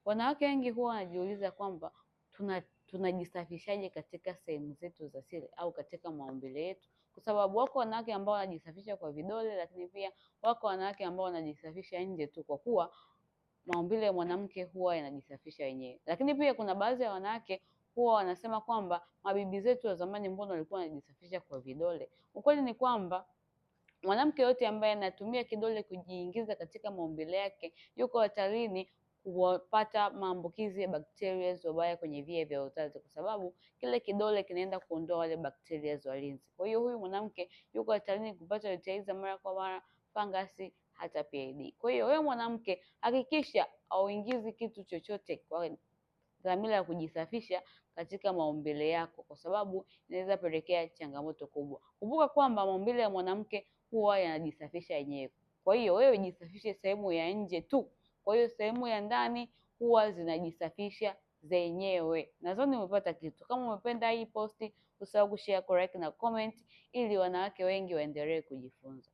Wanawake wengi huwa wanajiuliza kwamba tunajisafishaje katika sehemu zetu za siri au katika maumbile yetu, kwa sababu wako wanawake ambao wanajisafisha kwa vidole, lakini pia wako wanawake ambao wanajisafisha nje tu, kwa kuwa maumbile ya mwanamke huwa yanajisafisha yenyewe. Lakini pia kuna baadhi ya wanawake huwa wanasema kwamba mabibi zetu wa zamani mbona walikuwa wanajisafisha kwa vidole. Ukweli ni kwamba mwanamke yote ambaye anatumia kidole kujiingiza katika maumbile yake yuko hatarini kupata maambukizi ya bakteria wabaya kwenye via vya uzazi, kwa sababu kile kidole kinaenda kuondoa wale bakteria walinzi. Kwa hiyo huyu mwanamke yuko hatarini kupata UTI za mara kwa mara, fangasi, hata PID. Kwa hiyo wewe mwanamke, hakikisha auingizi kitu chochote kwa dhamira ya kujisafisha katika maumbile yako, kwa sababu inaweza pelekea changamoto kubwa. Kumbuka kwamba maumbile ya mwanamke huwa yanajisafisha yenyewe. Kwa hiyo wewe jisafishe sehemu ya nje tu, kwa hiyo sehemu ya ndani huwa zinajisafisha zenyewe. Nadhani umepata kitu. Kama umependa hii posti, usahau kushare, like na comment ili wanawake wengi waendelee kujifunza.